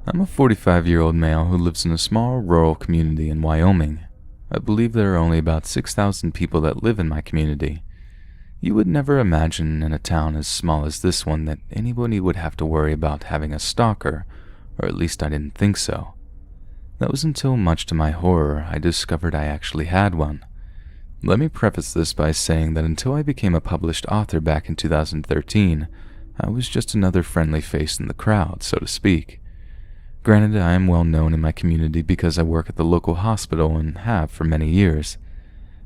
I'm a 45-year-old male who lives in a small rural community in Wyoming. I believe there are only about 6,000 people that live in my community. You would never imagine in a town as small as this one that anybody would have to worry about having a stalker, or at least I didn't think so. That was until, much to my horror, I discovered I actually had one. Let me preface this by saying that until I became a published author back in 2013, I was just another friendly face in the crowd, so to speak. Granted, I am well known in my community because I work at the local hospital and have for many years.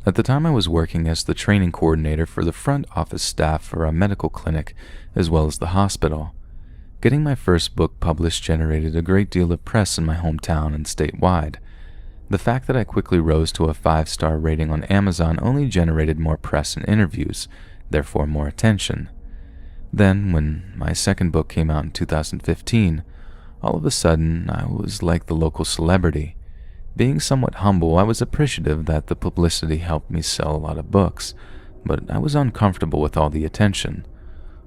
At the time I was working as the training coordinator for the front office staff for a medical clinic as well as the hospital. Getting my first book published generated a great deal of press in my hometown and statewide. The fact that I quickly rose to a 5-star rating on Amazon only generated more press and interviews, therefore more attention. Then, when my second book came out in 2015, all of a sudden I was like the local celebrity. Being somewhat humble, I was appreciative that the publicity helped me sell a lot of books, but I was uncomfortable with all the attention.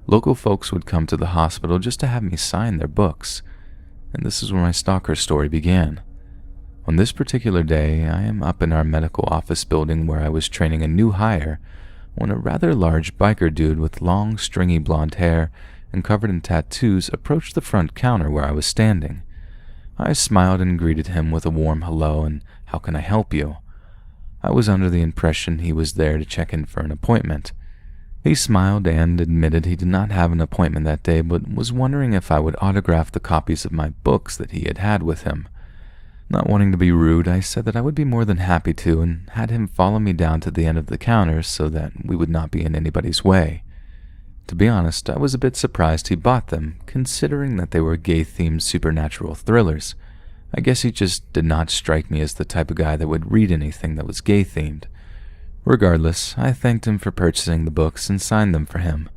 Local folks would come to the hospital just to have me sign their books, and this is where my stalker story began. On this particular day, I am up in our medical office building where I was training a new hire when a rather large biker dude with long, stringy blonde hair and covered in tattoos approached the front counter where I was standing. I smiled and greeted him with a warm hello and "How can I help you?" I was under the impression he was there to check in for an appointment. He smiled and admitted he did not have an appointment that day but was wondering if I would autograph the copies of my books that he had with him. Not wanting to be rude, I said that I would be more than happy to and had him follow me down to the end of the counter so that we would not be in anybody's way. To be honest, I was a bit surprised he bought them, considering that they were gay-themed supernatural thrillers. I guess he just did not strike me as the type of guy that would read anything that was gay-themed. Regardless, I thanked him for purchasing the books and signed them for him.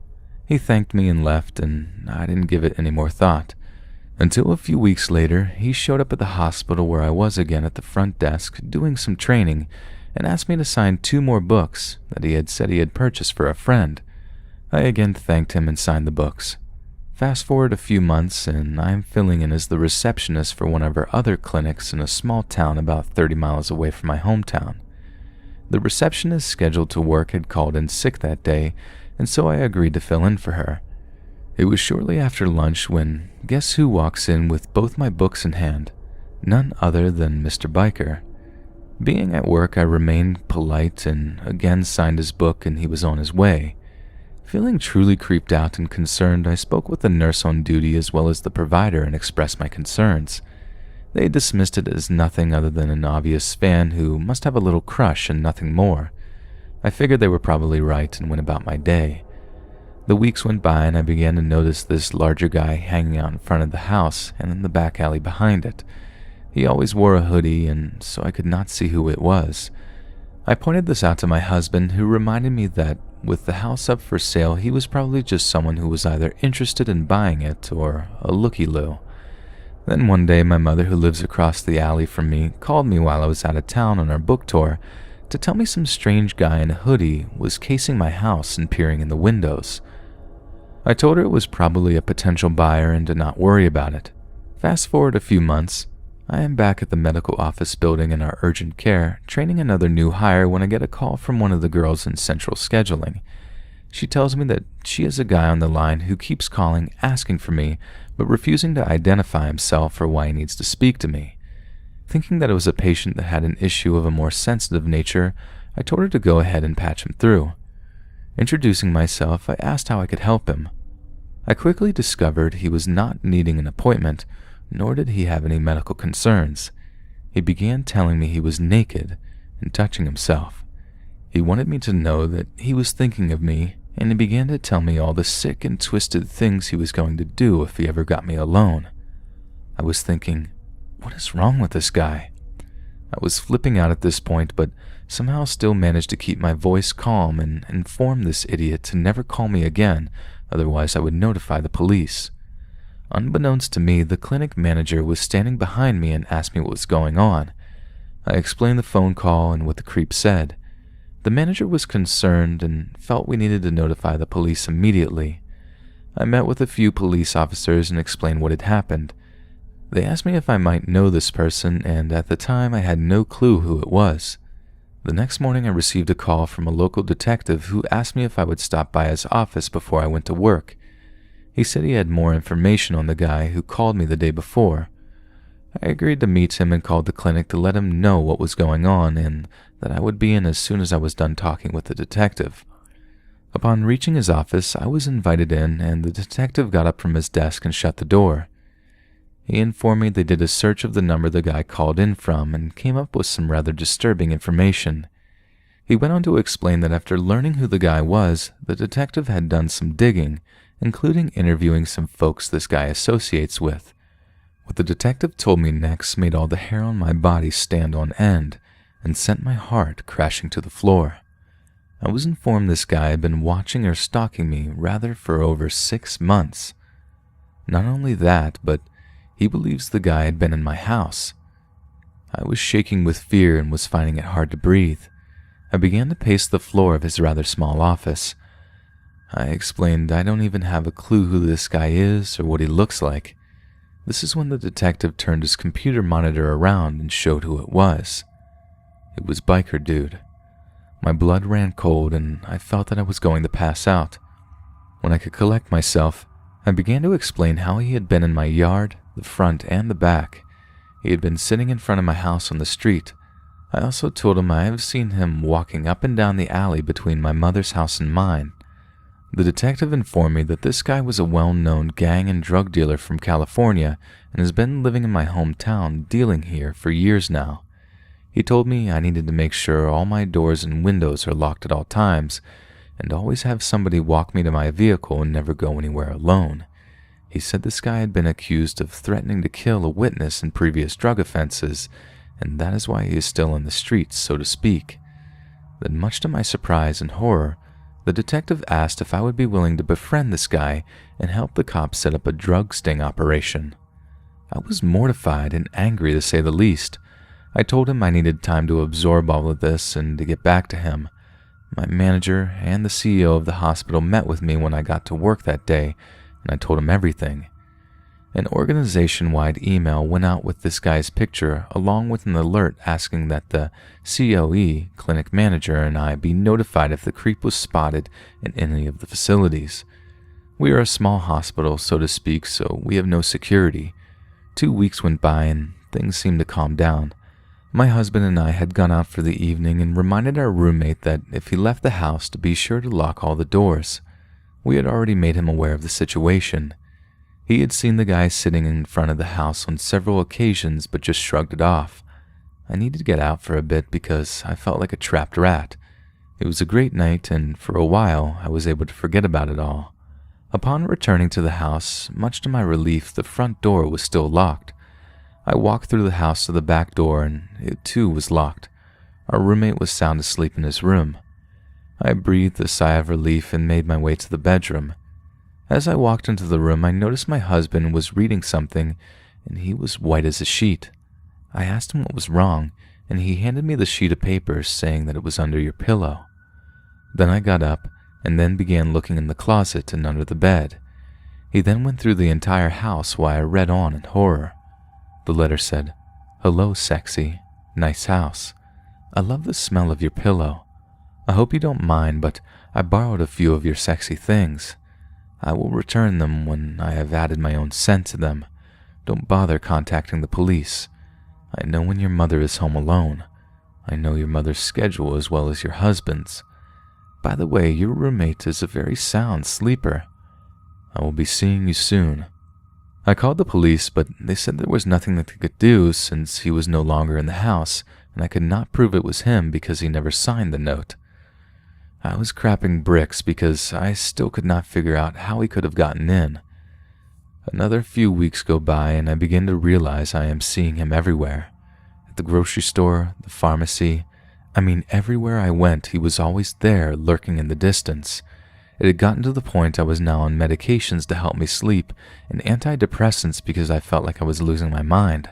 He thanked me and left, and I didn't give it any more thought. Until a few weeks later, he showed up at the hospital where I was again at the front desk doing some training and asked me to sign 2 more books that he had said he had purchased for a friend. I again thanked him and signed the books. Fast forward a few months and I am filling in as the receptionist for one of our other clinics in a small town about 30 miles away from my hometown. The receptionist scheduled to work had called in sick that day, and so I agreed to fill in for her. It was shortly after lunch when guess who walks in with both my books in hand? None other than Mr. Biker. Being at work, I remained polite and again signed his book, and he was on his way. Feeling truly creeped out and concerned, I spoke with the nurse on duty as well as the provider and expressed my concerns. They dismissed it as nothing other than an obvious fan who must have a little crush and nothing more. I figured they were probably right and went about my day. The weeks went by and I began to notice this larger guy hanging out in front of the house and in the back alley behind it. He always wore a hoodie, and so I could not see who it was. I pointed this out to my husband, who reminded me that with the house up for sale, he was probably just someone who was either interested in buying it or a looky-loo. Then one day, my mother, who lives across the alley from me, called me while I was out of town on our book tour to tell me some strange guy in a hoodie was casing my house and peering in the windows. I told her it was probably a potential buyer and did not worry about it. Fast forward a few months, I am back at the medical office building in our urgent care, training another new hire when I get a call from one of the girls in central scheduling. She tells me that she has a guy on the line who keeps calling, asking for me, but refusing to identify himself or why he needs to speak to me. Thinking that it was a patient that had an issue of a more sensitive nature, I told her to go ahead and patch him through. Introducing myself, I asked how I could help him. I quickly discovered he was not needing an appointment, nor did he have any medical concerns. He began telling me he was naked and touching himself. He wanted me to know that he was thinking of me, and he began to tell me all the sick and twisted things he was going to do if he ever got me alone. I was thinking, what is wrong with this guy? I was flipping out at this point, but somehow still managed to keep my voice calm and inform this idiot to never call me again, otherwise I would notify the police. Unbeknownst to me, the clinic manager was standing behind me and asked me what was going on. I explained the phone call and what the creep said. The manager was concerned and felt we needed to notify the police immediately. I met with a few police officers and explained what had happened. They asked me if I might know this person, and at the time I had no clue who it was. The next morning I received a call from a local detective who asked me if I would stop by his office before I went to work. He said he had more information on the guy who called me the day before. I agreed to meet him and called the clinic to let him know what was going on and that I would be in as soon as I was done talking with the detective. Upon reaching his office, I was invited in, and the detective got up from his desk and shut the door. He informed me they did a search of the number the guy called in from and came up with some rather disturbing information. He went on to explain that after learning who the guy was, the detective had done some digging, including interviewing some folks this guy associates with. What the detective told me next made all the hair on my body stand on end and sent my heart crashing to the floor. I was informed this guy had been watching or stalking me rather for over 6 months. Not only that, but he believes the guy had been in my house. I was shaking with fear and was finding it hard to breathe. I began to pace the floor of his rather small office. I explained I don't even have a clue who this guy is or what he looks like. This is when the detective turned his computer monitor around and showed who it was. It was Biker Dude. My blood ran cold and I felt that I was going to pass out. When I could collect myself, I began to explain how he had been in my yard, the front and the back. He had been sitting in front of my house on the street. I also told him I have seen him walking up and down the alley between my mother's house and mine. The detective informed me that this guy was a well-known gang and drug dealer from California and has been living in my hometown dealing here for years now. He told me I needed to make sure all my doors and windows are locked at all times and always have somebody walk me to my vehicle and never go anywhere alone. He said this guy had been accused of threatening to kill a witness in previous drug offenses, and that is why he is still in the streets, so to speak. Then, much to my surprise and horror, the detective asked if I would be willing to befriend this guy and help the cops set up a drug sting operation. I was mortified and angry to say the least. I told him I needed time to absorb all of this and to get back to him. My manager and the CEO of the hospital met with me when I got to work that day, and I told him everything. An organization-wide email went out with this guy's picture along with an alert asking that the COE, clinic manager, and I be notified if the creep was spotted in any of the facilities. We are a small hospital, so to speak, so we have no security. 2 weeks went by and things seemed to calm down. My husband and I had gone out for the evening and reminded our roommate that if he left the house to be sure to lock all the doors. We had already made him aware of the situation. He had seen the guy sitting in front of the house on several occasions but just shrugged it off. I needed to get out for a bit because I felt like a trapped rat. It was a great night and for a while I was able to forget about it all. Upon returning to the house, much to my relief, the front door was still locked. I walked through the house to the back door and it too was locked. Our roommate was sound asleep in his room. I breathed a sigh of relief and made my way to the bedroom. As I walked into the room, I noticed my husband was reading something, and he was white as a sheet. I asked him what was wrong, and he handed me the sheet of paper saying that it was under your pillow. Then I got up and then began looking in the closet and under the bed. He then went through the entire house while I read on in horror. The letter said, "Hello, sexy. Nice house. I love the smell of your pillow. I hope you don't mind, but I borrowed a few of your sexy things. I will return them when I have added my own scent to them. Don't bother contacting the police. I know when your mother is home alone. I know your mother's schedule as well as your husband's. By the way, your roommate is a very sound sleeper. I will be seeing you soon." I called the police, but they said there was nothing that they could do since he was no longer in the house, and I could not prove it was him because he never signed the note. I was crapping bricks because I still could not figure out how he could have gotten in. Another few weeks go by and I begin to realize I am seeing him everywhere. At the grocery store, the pharmacy, everywhere I went, he was always there, lurking in the distance. It had gotten to the point I was now on medications to help me sleep and antidepressants because I felt like I was losing my mind.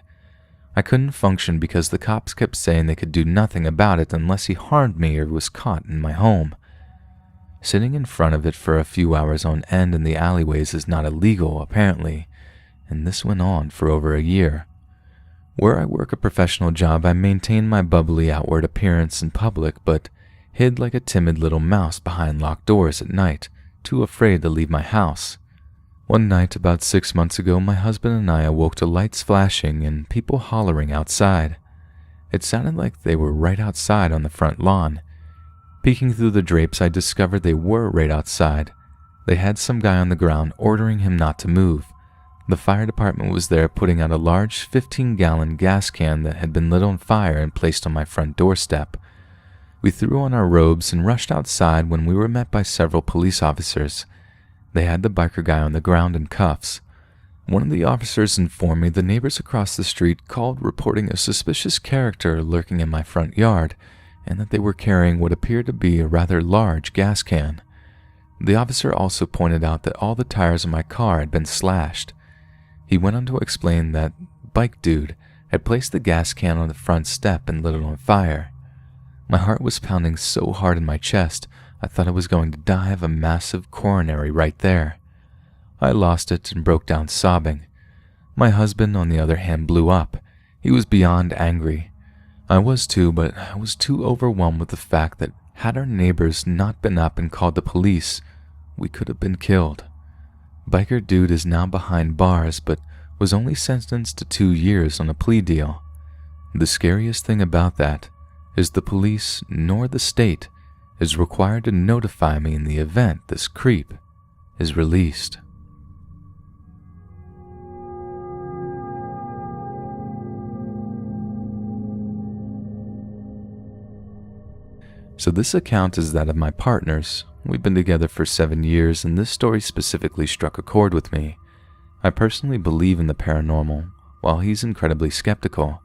I couldn't function because the cops kept saying they could do nothing about it unless he harmed me or was caught in my home. Sitting in front of it for a few hours on end in the alleyways is not illegal, apparently. and this went on for over a year. Where I work a professional job, I maintain my bubbly outward appearance in public, but hid like a timid little mouse behind locked doors at night, too afraid to leave my house. One night about 6 months ago, my husband and I awoke to lights flashing and people hollering outside. It sounded like they were right outside on the front lawn. Peeking through the drapes, I discovered they were right outside. They had some guy on the ground ordering him not to move. The fire department was there putting out a large 15-gallon gas can that had been lit on fire and placed on my front doorstep. We threw on our robes and rushed outside when we were met by several police officers. They had the biker guy on the ground in cuffs. One of the officers informed me the neighbors across the street called reporting a suspicious character lurking in my front yard and that they were carrying what appeared to be a rather large gas can. The officer also pointed out that all the tires of my car had been slashed. He went on to explain that bike dude had placed the gas can on the front step and lit it on fire. My heart was pounding so hard in my chest, I thought I was going to die of a massive coronary right there. I lost it and broke down sobbing. My husband, on the other hand, blew up. He was beyond angry. I was too, but I was too overwhelmed with the fact that had our neighbors not been up and called the police, we could have been killed. Biker dude is now behind bars, but was only sentenced to 2 years on a plea deal. The scariest thing about that is the police, nor the state, is required to notify me in the event this creep is released. So this account is that of my partner's. We've been together for 7 years, and this story specifically struck a chord with me. I personally believe in the paranormal, while he's incredibly skeptical.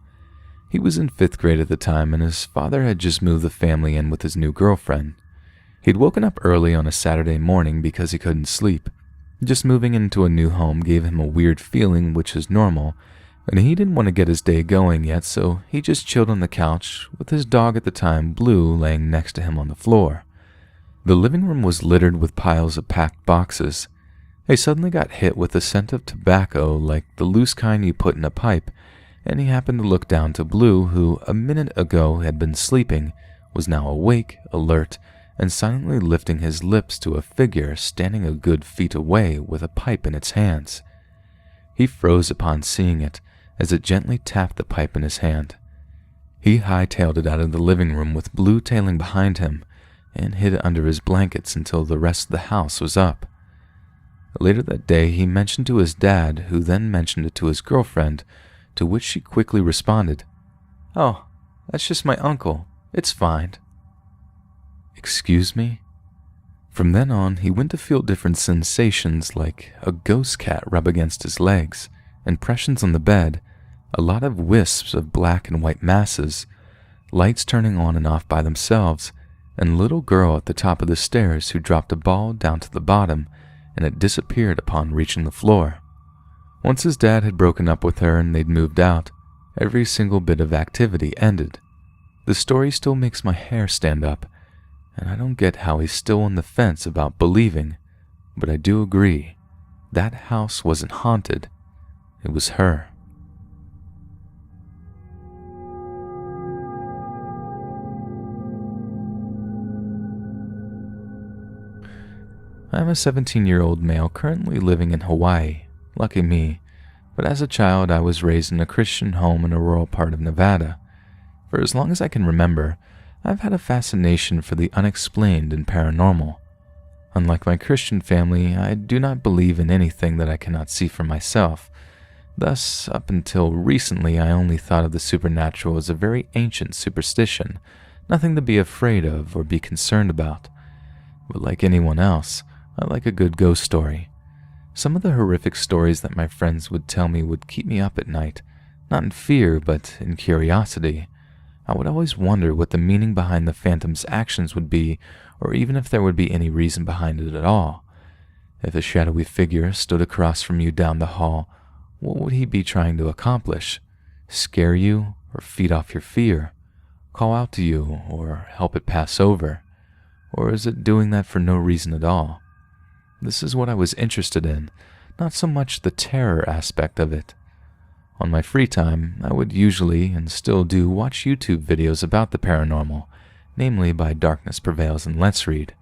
He was in 5th grade at the time, and his father had just moved the family in with his new girlfriend. He'd woken up early on a Saturday morning because he couldn't sleep. Just moving into a new home gave him a weird feeling, which is normal, and he didn't want to get his day going yet, so he just chilled on the couch, with his dog at the time, Blue, laying next to him on the floor. The living room was littered with piles of packed boxes. He suddenly got hit with a scent of tobacco, like the loose kind you put in a pipe, and he happened to look down to Blue, who a minute ago had been sleeping, was now awake, alert, and silently lifting his lips to a figure standing a good feet away with a pipe in its hands. He froze upon seeing it, as it gently tapped the pipe in his hand. He hightailed it out of the living room with Blue tailing behind him, and hid it under his blankets until the rest of the house was up. Later that day, he mentioned to his dad, who then mentioned it to his girlfriend, to which she quickly responded, "Oh, that's just my uncle. It's fine." Excuse me? From then on, he went to feel different sensations like a ghost cat rub against his legs, impressions on the bed, a lot of wisps of black and white masses, lights turning on and off by themselves, and a little girl at the top of the stairs who dropped a ball down to the bottom, and it disappeared upon reaching the floor. Once his dad had broken up with her and they'd moved out, every single bit of activity ended. The story still makes my hair stand up, and I don't get how he's still on the fence about believing, but I do agree, that house wasn't haunted, it was her. I'm a 17-year-old male currently living in Hawaii. Lucky me. But as a child, I was raised in a Christian home in a rural part of Nevada. For as long as I can remember, I've had a fascination for the unexplained and paranormal. Unlike my Christian family, I do not believe in anything that I cannot see for myself. Thus, up until recently, I only thought of the supernatural as a very ancient superstition, nothing to be afraid of or be concerned about. But like anyone else, I like a good ghost story. Some of the horrific stories that my friends would tell me would keep me up at night, not in fear, but in curiosity. I would always wonder what the meaning behind the phantom's actions would be, or even if there would be any reason behind it at all. If a shadowy figure stood across from you down the hall, what would he be trying to accomplish? Scare you, or feed off your fear? Call out to you, or help it pass over? Or is it doing that for no reason at all? This is what I was interested in, not so much the terror aspect of it. On my free time, I would usually, and still do, watch YouTube videos about the paranormal, namely by Darkness Prevails and Let's Read.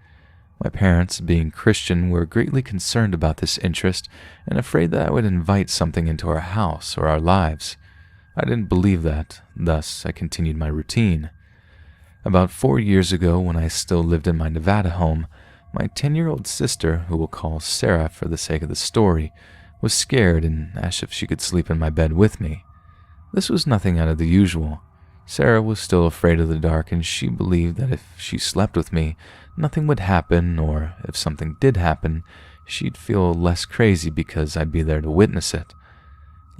My parents, being Christian, were greatly concerned about this interest and afraid that I would invite something into our house or our lives. I didn't believe that, thus I continued my routine. About 4 years ago, when I still lived in my Nevada home, my 10-year-old sister, who we'll call Sarah for the sake of the story, was scared and asked if she could sleep in my bed with me. This was nothing out of the usual. Sarah was still afraid of the dark, and she believed that if she slept with me, nothing would happen, or if something did happen, she'd feel less crazy because I'd be there to witness it.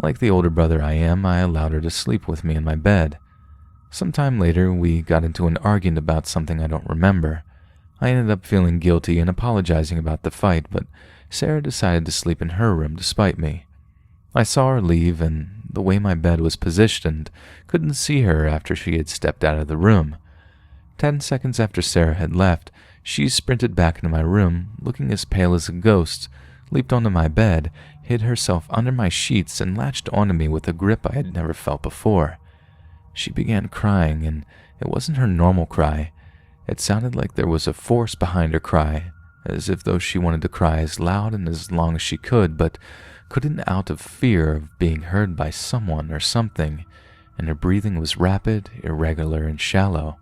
Like the older brother I am, I allowed her to sleep with me in my bed. Sometime later, we got into an argument about something I don't remember. I ended up feeling guilty and apologizing about the fight, but Sarah decided to sleep in her room despite me. I saw her leave, and the way my bed was positioned, couldn't see her after she had stepped out of the room. 10 seconds after Sarah had left, she sprinted back into my room, looking as pale as a ghost, leaped onto my bed, hid herself under my sheets, and latched onto me with a grip I had never felt before. She began crying, and it wasn't her normal cry. It sounded like there was a force behind her cry, as if though she wanted to cry as loud and as long as she could, but couldn't out of fear of being heard by someone or something, and her breathing was rapid, irregular, and shallow,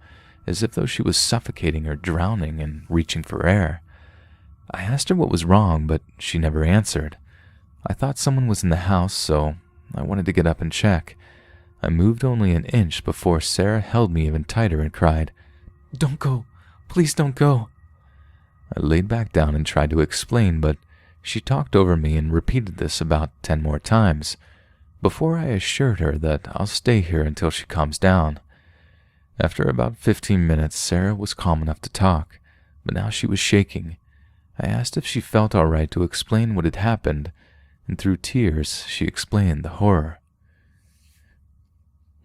as if though she was suffocating or drowning and reaching for air. I asked her what was wrong, but she never answered. I thought someone was in the house, so I wanted to get up and check. I moved only an inch before Sarah held me even tighter and cried, "Don't go! Please don't go!" I laid back down and tried to explain, but she talked over me and repeated this about 10 more times, before I assured her that I'll stay here until she calms down. After about 15 minutes, Sarah was calm enough to talk, but now she was shaking. I asked if she felt all right to explain what had happened, and through tears she explained the horror.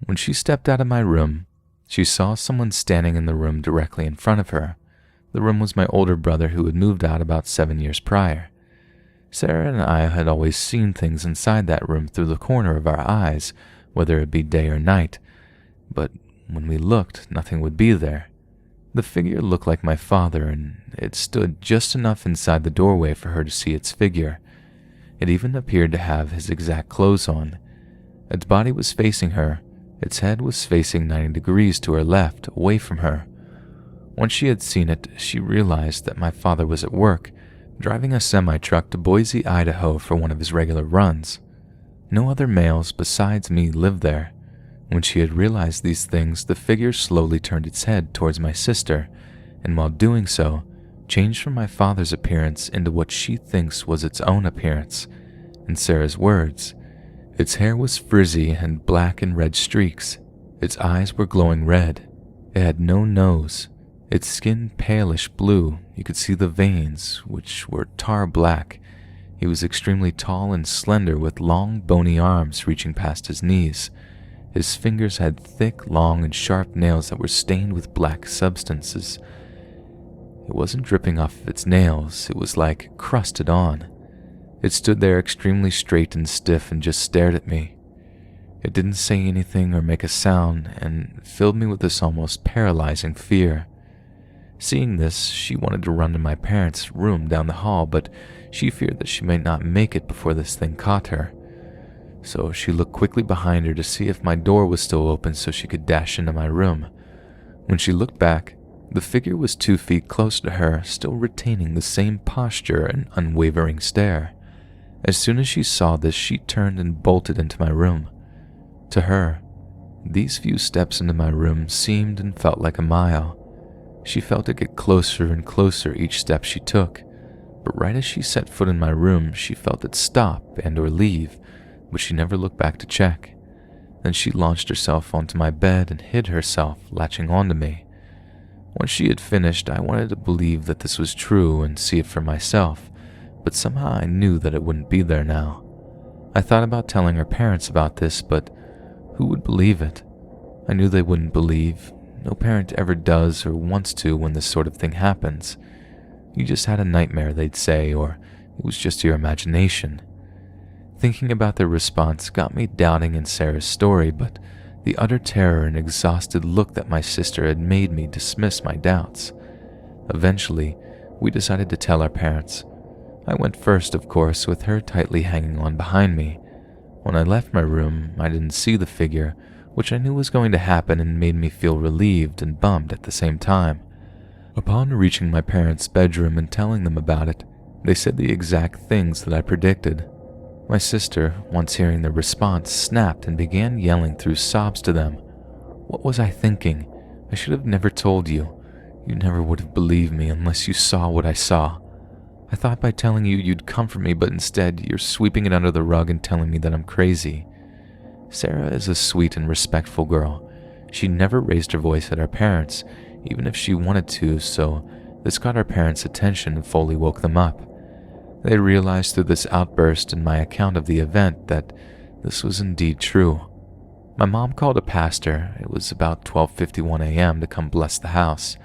When she stepped out of my room, she saw someone standing in the room directly in front of her. The room was my older brother, who had moved out about 7 years prior. Sarah and I had always seen things inside that room through the corner of our eyes, whether it be day or night, but when we looked, nothing would be there. The figure looked like my father, and it stood just enough inside the doorway for her to see its figure. It even appeared to have his exact clothes on. Its body was facing her. Its head was facing 90 degrees to her left, away from her. Once she had seen it, she realized that my father was at work, driving a semi-truck to Boise, Idaho for one of his regular runs. No other males besides me lived there. When she had realized these things, the figure slowly turned its head towards my sister, and while doing so, changed from my father's appearance into what she thinks was its own appearance. In Sarah's words, its hair was frizzy and black and red streaks. Its eyes were glowing red. It had no nose. Its skin palish blue. You could see the veins, which were tar black. He was extremely tall and slender, with long, bony arms reaching past his knees. His fingers had thick, long, and sharp nails that were stained with black substances. It wasn't dripping off of its nails. It was like crusted on. It stood there extremely straight and stiff and just stared at me. It didn't say anything or make a sound, and filled me with this almost paralyzing fear. Seeing this, she wanted to run to my parents' room down the hall, but she feared that she might not make it before this thing caught her. So she looked quickly behind her to see if my door was still open so she could dash into my room. When she looked back, the figure was 2 feet close to her, still retaining the same posture and unwavering stare. As soon as she saw this, she turned and bolted into my room. To her, these few steps into my room seemed and felt like a mile. She felt it get closer and closer each step she took, but right as she set foot in my room, she felt it stop and or leave, but she never looked back to check. Then she launched herself onto my bed and hid herself, latching onto me. Once she had finished, I wanted to believe that this was true and see it for myself, but somehow I knew that it wouldn't be there now. I thought about telling her parents about this, but who would believe it? I knew they wouldn't believe. No parent ever does or wants to when this sort of thing happens. You just had a nightmare, they'd say, or it was just your imagination. Thinking about their response got me doubting in Sarah's story, but the utter terror and exhausted look that my sister had made me dismiss my doubts. Eventually, we decided to tell our parents. I went first, of course, with her tightly hanging on behind me. When I left my room, I didn't see the figure, which I knew was going to happen and made me feel relieved and bummed at the same time. Upon reaching my parents' bedroom and telling them about it, they said the exact things that I predicted. My sister, once hearing their response, snapped and began yelling through sobs to them. What was I thinking? I should have never told you. You never would have believed me unless you saw what I saw. I thought by telling you you'd comfort me, but instead you're sweeping it under the rug and telling me that I'm crazy. Sarah is a sweet and respectful girl. She never raised her voice at our parents, even if she wanted to, so this got our parents' attention and fully woke them up. They realized through this outburst and my account of the event that this was indeed true. My mom called a pastor. It was about 12:51 a.m. to come bless the house.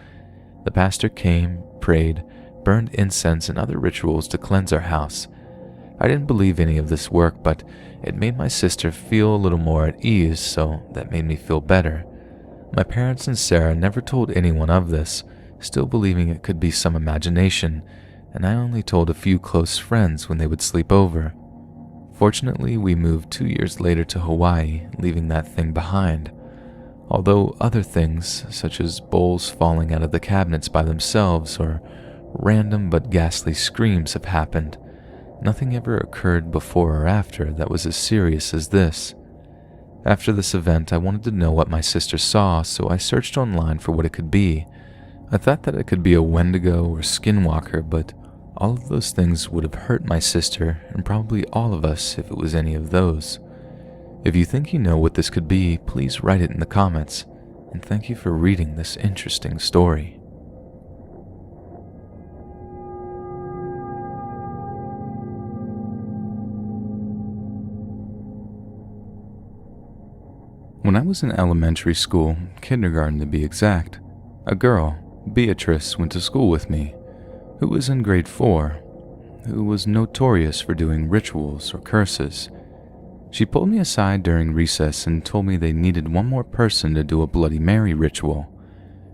The pastor came, prayed, burned incense and other rituals to cleanse our house. I didn't believe any of this work, but it made my sister feel a little more at ease, so that made me feel better. My parents and Sarah never told anyone of this, still believing it could be some imagination, and I only told a few close friends when they would sleep over. Fortunately, we moved 2 years later to Hawaii, leaving that thing behind. Although other things, such as bowls falling out of the cabinets by themselves or random but ghastly screams have happened, nothing ever occurred before or after that was as serious as this. After this event, I wanted to know what my sister saw, so I searched online for what it could be. I thought that it could be a Wendigo or skinwalker, but all of those things would have hurt my sister and probably all of us if it was any of those. If you think you know what this could be, please write it in the comments, and thank you for reading this interesting story. When I was in elementary school, kindergarten to be exact, a girl, Beatrice, went to school with me, who was in grade 4, who was notorious for doing rituals or curses. She pulled me aside during recess and told me they needed one more person to do a Bloody Mary ritual.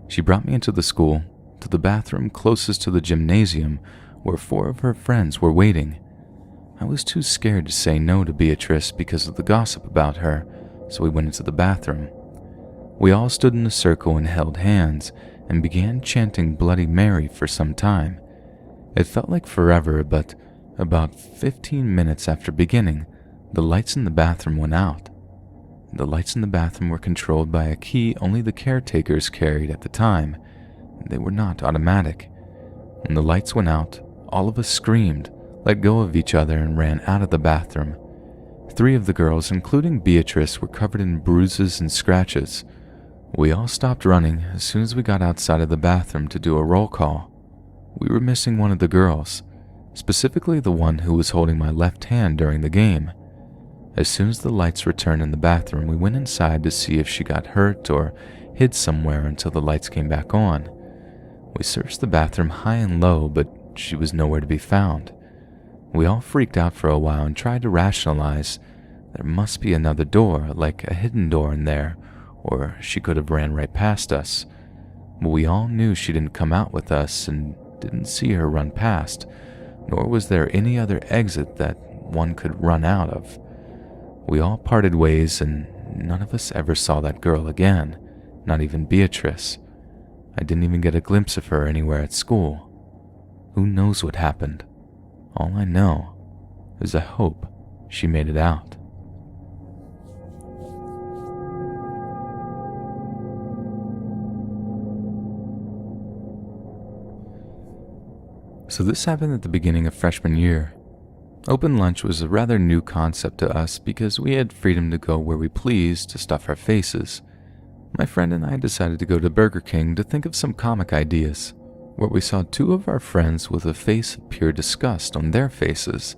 She brought me into the school, to the bathroom closest to the gymnasium, where 4 of her friends were waiting. I was too scared to say no to Beatrice because of the gossip about her, so we went into the bathroom. We all stood in a circle and held hands and began chanting Bloody Mary for some time. It felt like forever, but about 15 minutes after beginning, the lights in the bathroom went out. The lights in the bathroom were controlled by a key only the caretakers carried at the time. They were not automatic. When the lights went out, all of us screamed, let go of each other, and ran out of the bathroom. 3 of the girls, including Beatrice, were covered in bruises and scratches. We all stopped running as soon as we got outside of the bathroom to do a roll call. We were missing one of the girls, specifically the one who was holding my left hand during the game. As soon as the lights returned in the bathroom, we went inside to see if she got hurt or hid somewhere until the lights came back on. We searched the bathroom high and low, but she was nowhere to be found. We all freaked out for a while and tried to rationalize. There must be another door, like a hidden door in there, or she could have ran right past us. But we all knew she didn't come out with us and didn't see her run past, nor was there any other exit that one could run out of. We all parted ways, and none of us ever saw that girl again, not even Beatrice. I didn't even get a glimpse of her anywhere at school. Who knows what happened? All I know is I hope she made it out. So this happened at the beginning of freshman year. Open lunch was a rather new concept to us because we had freedom to go where we pleased to stuff our faces. My friend and I decided to go to Burger King to think of some comic ideas, where we saw 2 of our friends with a face of pure disgust on their faces.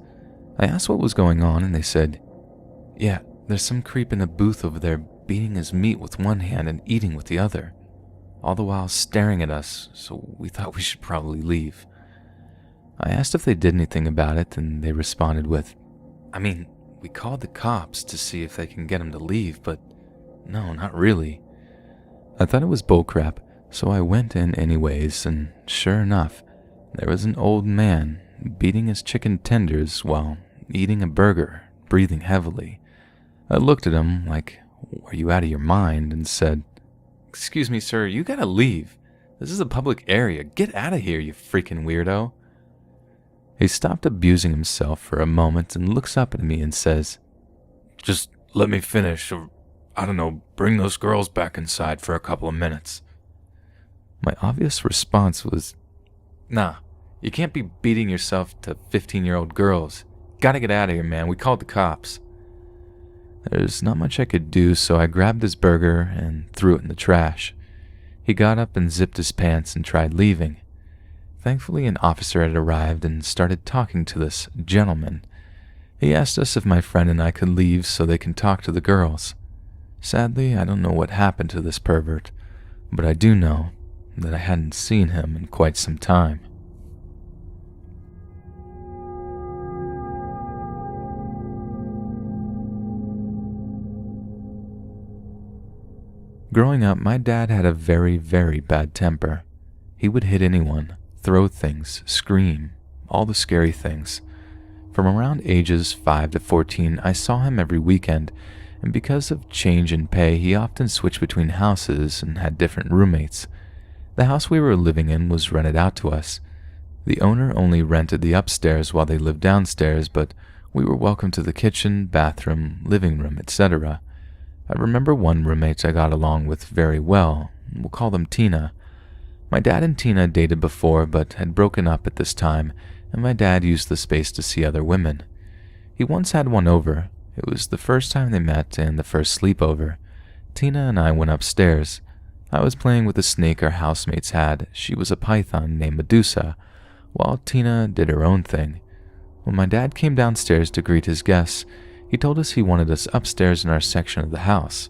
I asked what was going on, and they said, "Yeah, there's some creep in a booth over there beating his meat with one hand and eating with the other," all the while staring at us, so we thought we should probably leave. I asked if they did anything about it, and they responded with, "I mean, we called the cops to see if they can get him to leave, but no, not really. I thought it was bullcrap, so I went in anyways, and sure enough, there was an old man beating his chicken tenders while eating a burger, breathing heavily. I looked at him like, "Are you out of your mind?" and said, "Excuse me, sir, you gotta leave. This is a public area. Get out of here, you freaking weirdo." He stopped abusing himself for a moment and looks up at me and says, "Just let me finish, or I don't know, bring those girls back inside for a couple of minutes." My obvious response was, "Nah, you can't be beating yourself to 15-year-old girls. Gotta get out of here, man. We called the cops." There's not much I could do, so I grabbed his burger and threw it in the trash. He got up and zipped his pants and tried leaving. Thankfully, an officer had arrived and started talking to this gentleman. He asked us if my friend and I could leave so they can talk to the girls. Sadly, I don't know what happened to this pervert, but I do know that I hadn't seen him in quite some time. Growing up, my dad had a very, very bad temper. He would hit anyone, throw things, scream, all the scary things. From around ages 5 to 14, I saw him every weekend, and because of change in pay, he often switched between houses and had different roommates. The house we were living in was rented out to us. The owner only rented the upstairs while they lived downstairs, but we were welcome to the kitchen, bathroom, living room, etc. I remember one roommate I got along with very well. We'll call them Tina. My dad and Tina dated before, but had broken up at this time, and my dad used the space to see other women. He once had one over. It was the first time they met and the first sleepover. Tina and I went upstairs. I was playing with a snake our housemates had. She was a python named Medusa, while Tina did her own thing. When my dad came downstairs to greet his guests, he told us he wanted us upstairs in our section of the house.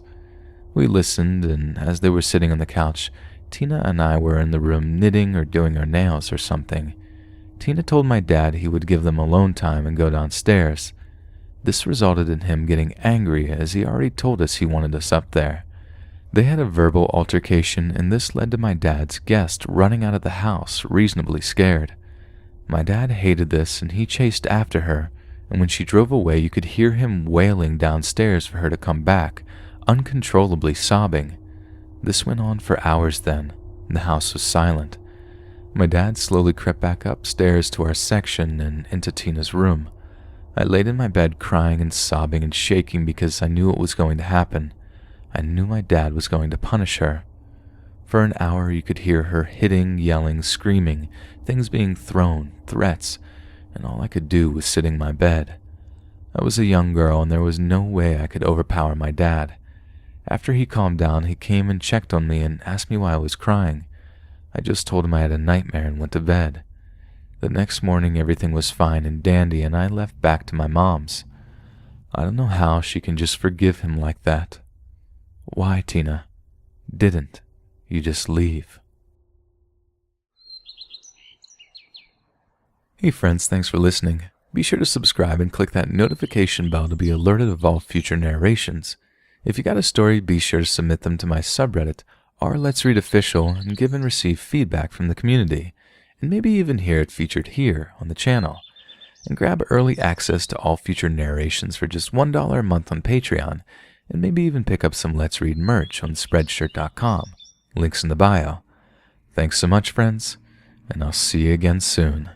We listened, and as they were sitting on the couch, Tina and I were in the room knitting or doing our nails or something. Tina told my dad he would give them alone time and go downstairs. This resulted in him getting angry as he already told us he wanted us up there. They had a verbal altercation, and this led to my dad's guest running out of the house, reasonably scared. My dad hated this, and he chased after her, and when she drove away, you could hear him wailing downstairs for her to come back, uncontrollably sobbing. This went on for hours then, and the house was silent. My dad slowly crept back upstairs to our section and into Tina's room. I laid in my bed crying and sobbing and shaking because I knew what was going to happen. I knew my dad was going to punish her. For an hour you could hear her hitting, yelling, screaming, things being thrown, threats, and all I could do was sit in my bed. I was a young girl, and there was no way I could overpower my dad. After he calmed down, he came and checked on me and asked me why I was crying. I just told him I had a nightmare and went to bed. The next morning, everything was fine and dandy, and I left back to my mom's. I don't know how she can just forgive him like that. Why, Tina? Didn't you just leave? Hey friends, thanks for listening. Be sure to subscribe and click that notification bell to be alerted of all future narrations. If you got a story, be sure to submit them to my subreddit, r/letsreadofficial, and give and receive feedback from the community, and maybe even hear it featured here on the channel. And grab early access to all future narrations for just $1 a month on Patreon, and maybe even pick up some Let's Read merch on Spreadshirt.com. Links in the bio. Thanks so much, friends, and I'll see you again soon.